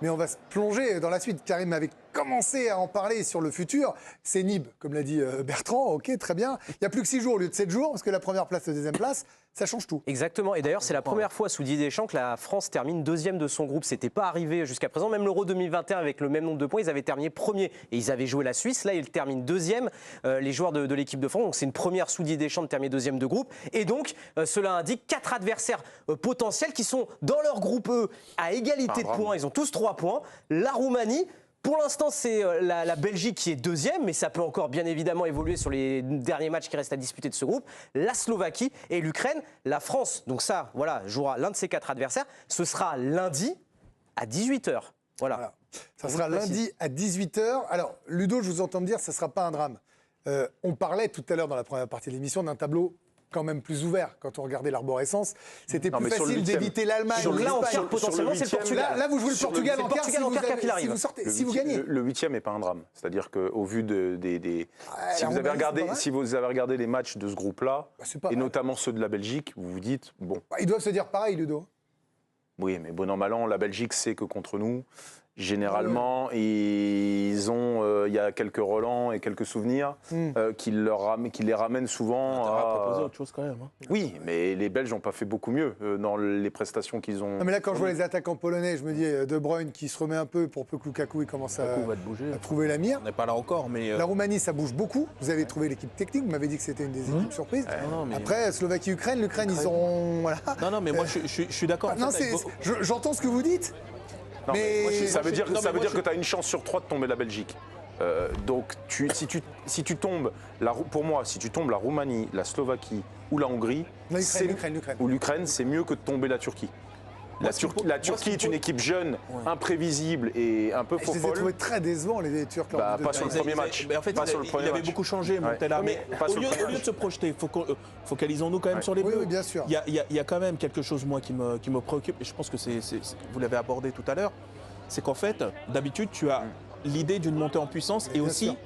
Mais on va se plonger dans la suite. Karim avait commencé à en parler sur le futur. C'est Nîmes, comme l'a dit Bertrand. Ok, très bien. Il n'y a plus que 6 jours au lieu de 7 jours, parce que la première place, la deuxième place, ça change tout. Exactement. Et d'ailleurs, c'est la première fois sous Didier Deschamps que la France termine deuxième de son groupe. C'était pas arrivé jusqu'à présent. Même l'Euro 2021, avec le même nombre de points, ils avaient terminé premier. Et ils avaient joué la Suisse. Là, ils terminent deuxième, les joueurs de l'équipe de France. Donc, c'est une première sous Didier Deschamps de terminer deuxième de groupe. Et donc, cela indique 4 adversaires potentiels qui sont dans leur groupe, eux, à égalité de points. Ils ont tous 3 points. La Roumanie. Pour l'instant, c'est la Belgique qui est deuxième, mais ça peut encore bien évidemment évoluer sur les derniers matchs qui restent à disputer de ce groupe. La Slovaquie et l'Ukraine, la France. Donc ça, voilà, jouera l'un de ces 4 adversaires. Ce sera lundi à 18h. Voilà. Ça sera lundi à 18h. Alors, Ludo, je vous entends me dire, ça ne sera pas un drame. On parlait tout à l'heure dans la première partie de l'émission d'un tableau quand même plus ouvert quand on regardait l'arborescence. C'était plus facile d'éviter l'Allemagne. Là, on perd potentiellement, c'est le Portugal. Là, vous jouez le Portugal en quart si vous gagnez. Le 8e n'est pas un drame. C'est-à-dire qu'au vu si vous avez regardé les matchs de ce groupe-là, et notamment ceux de la Belgique, vous vous dites, bon... Ils doivent se dire pareil, Ludo. Oui, mais bon an, mal an, la Belgique sait que contre nous, généralement, il y a quelques relents et quelques souvenirs qui les ramènent souvent à proposer autre chose quand même. Hein. Oui, mais les Belges n'ont pas fait beaucoup mieux dans les prestations qu'ils ont. Non, mais là, quand je vois les attaquants polonais, je me dis De Bruyne qui se remet un peu pour peu que Lukaku il commence à trouver la mire. On n'est pas là encore, mais la Roumanie, ça bouge beaucoup. Vous avez trouvé l'équipe technique. Vous m'avez dit que c'était une des équipes surprises. Après, Slovaquie-Ukraine, l'Ukraine, ils auront. Voilà. Non, mais moi, je suis d'accord. Non, j'entends ce que vous dites. Non, mais ça veut dire que tu as une chance sur 3 de tomber la Belgique. Donc, si tu tombes, pour moi, si tu tombes la Roumanie, la Slovaquie ou la Hongrie, l'Ukraine, c'est mieux que de tomber la Turquie. La Turquie est une équipe jeune, imprévisible et un peu faux folle. Je les ai trouvés très décevants, les Turcs. Pas sur le premier match. En fait, il avait beaucoup changé, Montella. Mais au lieu de se projeter, focalisons-nous quand même sur les Bleus. Oui, bien sûr. Il y a quand même quelque chose, moi, qui me préoccupe, et je pense que vous l'avez abordé tout à l'heure, c'est qu'en fait, d'habitude, tu as l'idée d'une montée en puissance et aussi,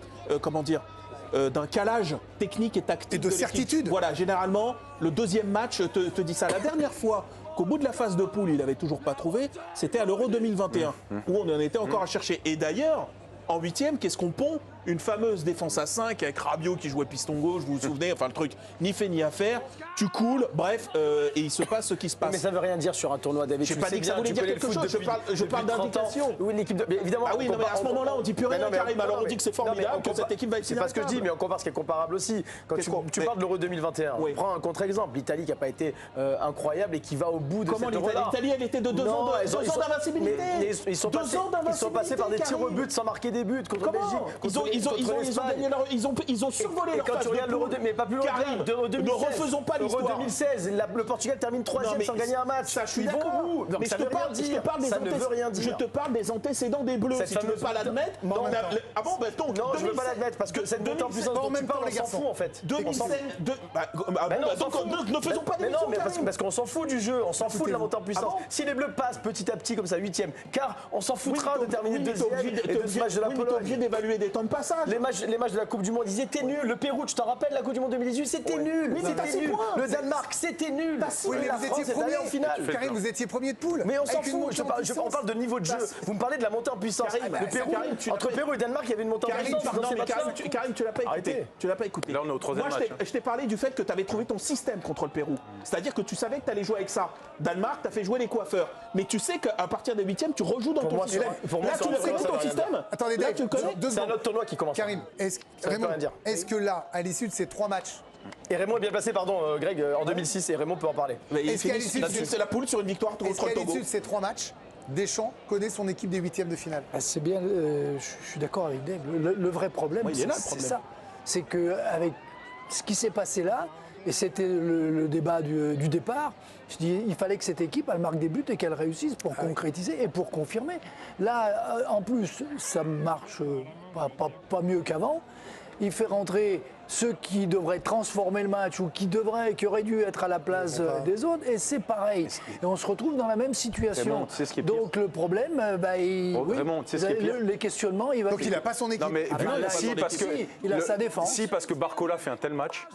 d'un calage technique et tactique. Et de certitude. Voilà, généralement, le deuxième match te dit ça. La dernière fois qu'au bout de la phase de poule, il n'avait toujours pas trouvé, c'était à l'Euro 2021, où on en était encore à chercher. Et d'ailleurs, en 8e, qu'est-ce qu'on pond? Une fameuse défense à 5 avec Rabiot qui jouait piston gauche, vous vous souvenez, enfin le truc ni fait ni à faire, tu coules, bref, et il se passe ce qui se passe. Mais ça ne veut rien dire sur un tournoi, David. Je n'ai pas dit que ça voulait dire quelque chose, je parle d'indication. Oui, l'équipe de... évidemment. Ah oui, non, mais à ce moment-là, on ne dit plus rien, Karim, alors on dit que c'est formidable, que cette équipe va être C'est pas ce que je dis, mais on compare ce qui est comparable aussi. Quand tu parles de l'Euro 2021, on prend un contre-exemple, l'Italie qui n'a pas été incroyable et qui va au bout de cette Euro-là. Comment l'Italie, elle était de 2 ans d'invincibilité. Ils sont passés par des tirs au but sans marquer des buts contre Belgique. Ils ont survolé leur phase de poule. Mais pas plus loin. Ne refaisons pas l'histoire. Euro 2016, le Portugal termine 3e sans gagner un match. Ça, je suis d'accord. Mais je te parle des antécédents des Bleus. Si tu ne veux pas l'admettre. Ah bon, ben donc. Non, je ne veux pas l'admettre parce que cette montée en puissance dont tu parles, on s'en fout en fait. 2016. Donc ne faisons pas d'émission. Mais parce qu'on s'en fout du jeu, on s'en fout de la montée en puissance. Si les Bleus passent petit à petit comme ça, 8e, car on s'en foutra de terminer 2e et de ce match de la Pologne. Tu es obligé d'évaluer des temps de passage. Les matchs de la Coupe du Monde, ils étaient nuls. Le Pérou, tu t'en rappelles, la Coupe du Monde 2018, c'était nul. Le Danemark, c'était nul. Oui, mais vous étiez premier en finale. Karim, vous étiez premier de poule. Mais on s'en fout. On parle de niveau de jeu. Vous me parlez de la montée en puissance. Le Pérou, entre Pérou et Danemark, il y avait une montée en puissance. Karim, tu l'as pas écouté. Tu l'as pas écouté. Là, on est au 3e match. Moi, je t'ai parlé du fait que tu avais trouvé ton système contre le Pérou. C'est-à-dire que tu savais que tu allais jouer avec ça. Danemark, tu as fait jouer les coiffeurs. Mais tu sais qu'à partir des 8e, tu rejoues dans ton système. Là, tu le connais ton système. Attendez, là, tu le connais. C'est un autre tournoi qui commence. Karim, est-ce que là, à l'issue de ces 3 matchs, et Raymond est bien placé, pardon, Greg, en 2006, et Raymond peut en parler. C'est la poule sur une victoire contre le Togo. Est-ce qu'à l'issue de ces 3 matchs, Deschamps connaît son équipe des 8e de finale? C'est bien, je suis d'accord avec Dave. Le vrai problème, c'est ça. C'est qu'avec ce qui s'est passé là, et c'était le débat du départ, je dis il fallait que cette équipe elle marque des buts et qu'elle réussisse pour concrétiser et pour confirmer. Là, en plus, ça marche pas mieux qu'avant. Il fait rentrer ceux qui devraient transformer le match ou qui auraient dû être à la place des autres, et c'est pareil. Et on se retrouve dans la même situation. Donc le problème, les questionnements, il va... Donc il n'a pas son équipe. Non, mais il a sa défense. Si, parce que Barcola fait un tel match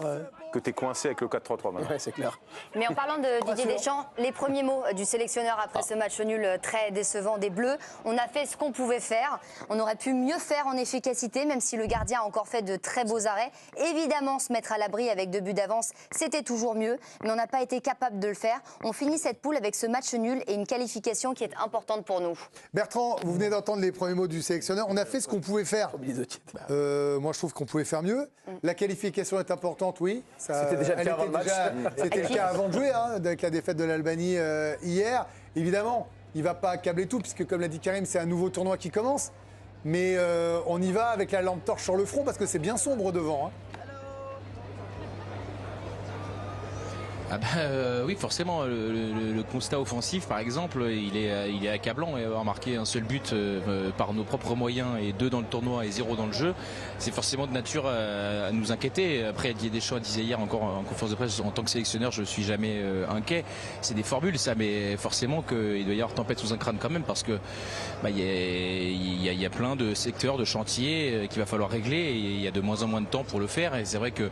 que tu es coincé avec le 4-3-3. Ouais, c'est clair. Mais en parlant de Didier Deschamps, les premiers mots du sélectionneur après ce match nul très décevant des Bleus, on a fait ce qu'on pouvait faire. On aurait pu mieux faire en efficacité, même si le gardien a encore fait de très beaux arrêts. Évidemment, se mettre à l'abri avec 2 buts d'avance, c'était toujours mieux, mais on n'a pas été capable de le faire. On finit cette poule avec ce match nul et une qualification qui est importante pour nous. Bertrand, vous venez d'entendre les premiers mots du sélectionneur. On a fait ce qu'on pouvait faire. Moi, je trouve qu'on pouvait faire mieux. La qualification est importante, oui. C'était déjà le cas avant le match. C'était le cas avant de jouer, avec la défaite de l'Albanie hier. Évidemment, il ne va pas accabler tout, puisque comme l'a dit Karim, c'est un nouveau tournoi qui commence. Mais on y va avec la lampe torche sur le front, parce que c'est bien sombre devant. Oui, forcément, le constat offensif, par exemple, il est accablant. Et avoir marqué un seul but par nos propres moyens et 2 dans le tournoi et 0 dans le jeu, c'est forcément de nature à nous inquiéter. Après, Didier Deschamps disait hier encore en conférence de presse, en tant que sélectionneur, je ne suis jamais inquiet. C'est des formules, ça, mais forcément qu'il doit y avoir tempête sous un crâne quand même, parce que il y a plein de secteurs, de chantiers qu'il va falloir régler, et il y a de moins en moins de temps pour le faire. Et c'est vrai que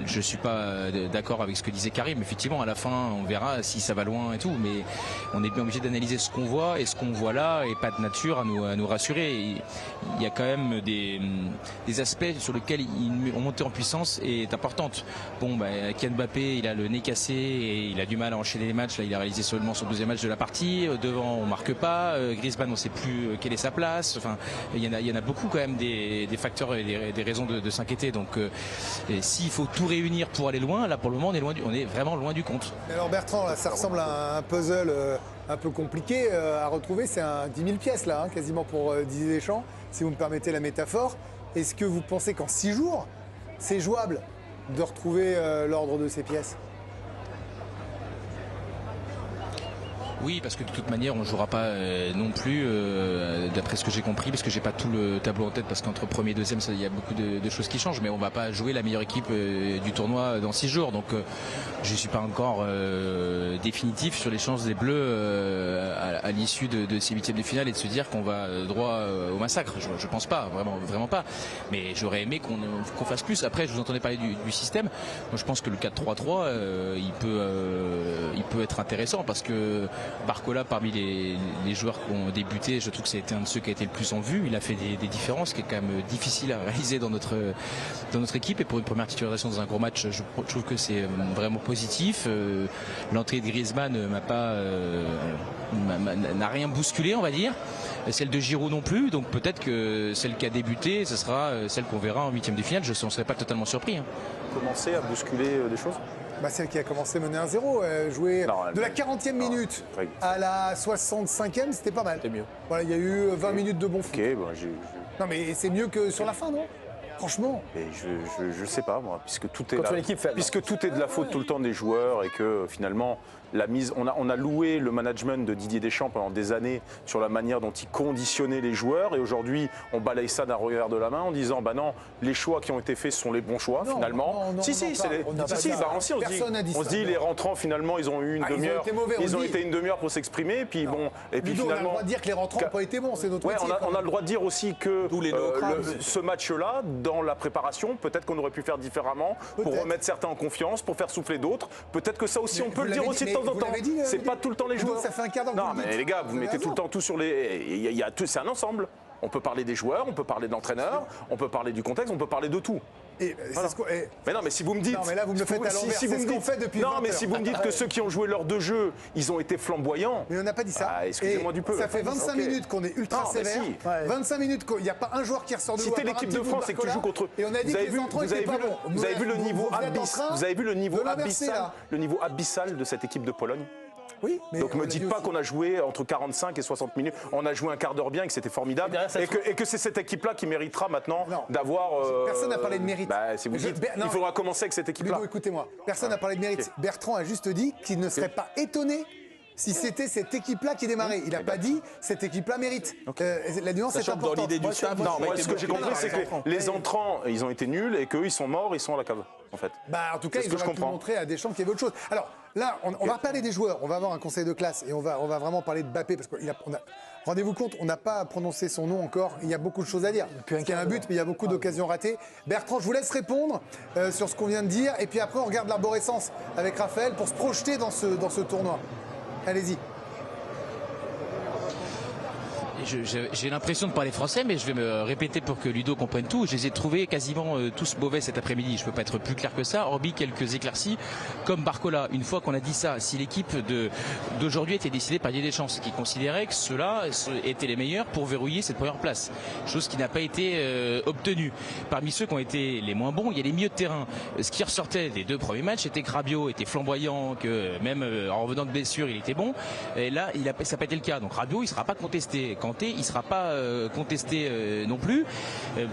je ne suis pas d'accord avec ce que disait Karim. Effectivement, à la fin, on verra si ça va loin et tout, mais on est bien obligé d'analyser ce qu'on voit, et ce qu'on voit là est pas de nature à nous rassurer. Il y a quand même des aspects sur lesquels une montée en puissance est importante. Bon, Kylian Mbappé, il a le nez cassé et il a du mal à enchaîner les matchs. Là, il a réalisé seulement son 2e match de la partie. Devant, on marque pas. Griezmann, on sait plus quelle est sa place. Enfin, il y en a beaucoup quand même des facteurs et des raisons de s'inquiéter. Donc, s'il faut tout réunir pour aller loin, là pour le moment, on est vraiment loin du compte. Alors Bertrand, là, ça ressemble à un puzzle un peu compliqué à retrouver. C'est un 10 000 pièces là, quasiment pour Didier Deschamps, si vous me permettez la métaphore. Est-ce que vous pensez qu'en 6 jours, c'est jouable de retrouver l'ordre de ces pièces ? Oui, parce que de toute manière, on ne jouera pas non plus, d'après ce que j'ai compris, parce que j'ai pas tout le tableau en tête, parce qu'entre premier et deuxième, il y a beaucoup de choses qui changent, mais on ne va pas jouer la meilleure équipe du tournoi dans 6 jours. Donc, je ne suis pas encore définitif sur les chances des Bleus à l'issue de ces 8e de finale, et de se dire qu'on va droit au massacre. Je ne pense pas, vraiment pas. Mais j'aurais aimé qu'on fasse plus. Après, je vous entendais parler du système. Moi, je pense que le 4-3-3, il peut être intéressant, parce que Barcola, parmi les joueurs qui ont débuté, je trouve que c'était un de ceux qui a été le plus en vue. Il a fait des différences qui est quand même difficile à réaliser dans notre équipe, et pour une première titularisation dans un gros match, je trouve que c'est vraiment positif. L'entrée de Griezmann n'a rien bousculé, on va dire. Celle de Giroud non plus, donc peut-être que celle qui a débuté, ce sera celle qu'on verra en 8e de finale. Je ne serais pas totalement surpris. Commencer à bousculer des choses. Celle qui a commencé mener 1-0, jouer de la 40e minute à la 65e, c'était pas mal. C'était mieux. Voilà, il y a eu 20 minutes de bon foot. Non, mais c'est mieux que sur la fin, non ? Franchement. Et je sais pas, moi, puisque tout est de la faute tout le temps des joueurs, et que finalement on a loué le management de Didier Deschamps pendant des années sur la manière dont il conditionnait les joueurs, et aujourd'hui on balaye ça d'un revers de la main en disant non, les choix qui ont été faits sont les bons choix finalement. On se dit les rentrants finalement ils ont eu une demi-heure, ils ont été une demi-heure pour s'exprimer, puis bon, et puis finalement on a le droit de dire que les rentrants n'ont pas été bons, c'est notre métier. On a le droit de dire aussi que ce match-là, dans la préparation, peut-être qu'on aurait pu faire différemment pour remettre certains en confiance, pour faire souffler d'autres. Peut-être que ça aussi on peut le dire aussi de temps en temps. C'est pas tout le temps les joueurs. Ça fait un quart d'heure. Non mais les gars, vous mettez tout le temps tout sur les. C'est un ensemble. On peut parler des joueurs, on peut parler de l'entraîneur, on peut parler du contexte, on peut parler de tout. Mais non, mais si vous me dites. Non, mais là, vous me le faites à l'envers. C'est ce qu'on fait depuis 20 Non, mais si vous me dites que ceux qui ont joué l'heure de jeu, ils ont été flamboyants. Mais on n'a pas dit ça. Excusez-moi du peu. Ça fait 25 minutes qu'on est ultra sévère. 25 minutes qu'il n'y a pas un joueur qui ressort de l'eau. Si t'es l'équipe de France et que tu joues contre eux. Et on a dit que les entrants étaient pas bons. Vous avez vu le niveau abyssal. Vous avez vu le niveau abyssal de cette équipe de Pologne. Oui, mais donc me dites pas qu'on a joué entre 45 et 60 minutes. On a joué un quart d'heure bien et que c'était formidable. Et que c'est cette équipe-là qui méritera maintenant d'avoir. Personne n'a parlé de mérite. Si vous dites, il faudra commencer avec cette équipe-là. Écoutez-moi, personne n'a parlé de mérite. Bertrand a juste dit qu'il ne serait pas étonné si c'était cette équipe-là qui démarrait. Il n'a pas dit cette équipe-là mérite. La nuance est importante. Dans l'idée du staff, non, moi, ce que j'ai compris, c'est que les entrants, ils ont été nuls et qu'eux, ils sont morts, ils sont à la cave, en fait. En tout cas, ils auraient pu montrer à Deschamps qu'il y avait autre chose. Alors là, on va reparler des joueurs. On va avoir un conseil de classe et on va vraiment parler de Mbappé parce qu'on a. Rendez-vous compte, on n'a pas prononcé son nom encore. Il y a beaucoup de choses à dire. Il y a un but, mais il y a beaucoup d'occasions ratées. Bertrand, je vous laisse répondre sur ce qu'on vient de dire. Et puis après, on regarde l'arborescence avec Raphaël pour se projeter dans ce tournoi. Allez-y. J'ai l'impression de parler français, mais je vais me répéter pour que Ludo comprenne tout. Je les ai trouvés quasiment tous mauvais cet après-midi. Je ne peux pas être plus clair que ça, hormis quelques éclaircies, comme Barcola. Une fois qu'on a dit ça, si l'équipe d'aujourd'hui était décidée par Didier Deschamps, qui considérait que ceux-là étaient les meilleurs pour verrouiller cette première place, chose qui n'a pas été obtenue. Parmi ceux qui ont été les moins bons, il y a les milieux de terrain. Ce qui ressortait des 2 premiers matchs, c'était que Rabiot était flamboyant, que même en revenant de blessure, il était bon. Et là, ça n'a pas été le cas. Donc Rabiot, il ne sera pas contesté. Il ne sera pas contesté non plus.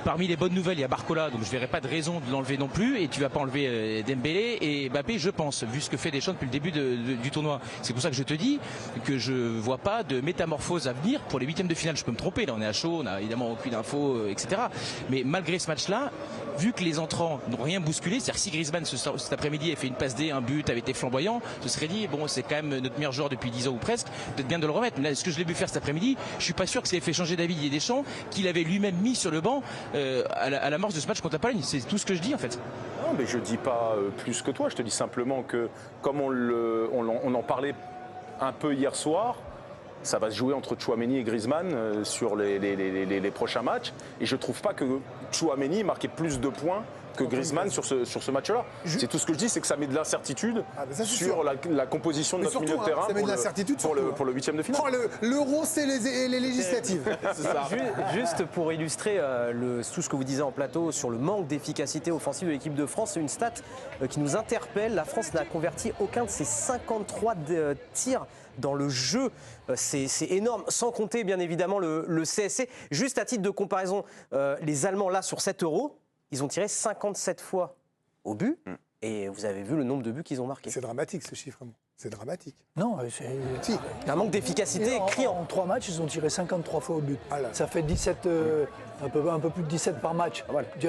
Parmi les bonnes nouvelles, il y a Barcola, donc je ne verrai pas de raison de l'enlever non plus. Et tu ne vas pas enlever Dembélé et Mbappé, je pense, vu ce que fait Deschamps depuis le début du tournoi. C'est pour ça que je te dis que je ne vois pas de métamorphose à venir pour les 8e de finale. Je peux me tromper, là on est à chaud, on n'a évidemment aucune info, etc. Mais malgré ce match-là, vu que les entrants n'ont rien bousculé, c'est-à-dire que si Griezmann cet après-midi a fait une passe D, un but, avait été flamboyant, ce serait dit, bon, c'est quand même notre meilleur joueur depuis 10 ans ou presque, peut-être bien de le remettre. Mais là, ce que je l'ai vu faire cet après-midi, je suis pas sûr que ça ait fait changer d'avis Didier Deschamps, qu'il avait lui-même mis sur le banc à l'amorce de ce match contre la Pologne. C'est tout ce que je dis en fait. Non, mais je dis pas plus que toi. Je te dis simplement que, comme on en parlait un peu hier soir, ça va se jouer entre Tchouaméni et Griezmann sur les prochains matchs. Et je ne trouve pas que Tchouaméni marquait plus de points que Griezmann sur ce match-là. C'est tout ce que je dis, c'est que ça met de l'incertitude sur la composition de notre milieu de terrain pour le 8e de finale. L'Euro, c'est les législatives. Juste pour illustrer tout ce que vous disiez en plateau sur le manque d'efficacité offensive de l'équipe de France, c'est une stat qui nous interpelle. La France n'a converti aucun de ses 53 tirs dans le jeu. C'est énorme, sans compter bien évidemment le CSC. Juste à titre de comparaison, les Allemands là sur 7 euros, ils ont tiré 57 fois au but et vous avez vu le nombre de buts qu'ils ont marqués. C'est dramatique ce chiffre. C'est dramatique. Non, c'est... Si. Un manque d'efficacité criant. En 3 matchs, ils ont tiré 53 fois au but. Ça fait 17, un peu plus de 17 par match.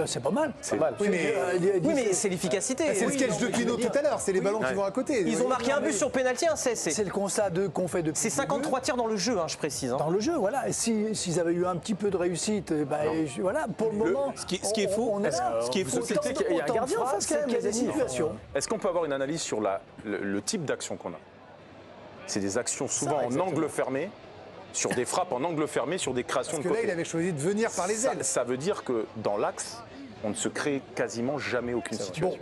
C'est pas mal. C'est pas mal. Oui, mais c'est l'efficacité. C'est le sketch de Pino tout à l'heure, c'est les ballons qui vont à côté. Ils ont marqué un but sur pénalty, c'est le constat qu'on fait depuis. C'est 53 tirs dans le jeu, je précise. Dans le jeu, voilà. Et s'ils avaient eu un petit peu de réussite, voilà, pour le moment. Ce qui est faux, c'est qu'il y a un gardien en face quand même, il y a des situations. Est-ce qu'on peut avoir une analyse sur le type d'action qu'on a ? C'est des actions souvent en angle fermé, sur des frappes en angle fermé, sur des créations de côté. Parce que là, il avait choisi de venir par les ailes. Ça veut dire que dans l'axe, on ne se crée quasiment jamais aucune situation.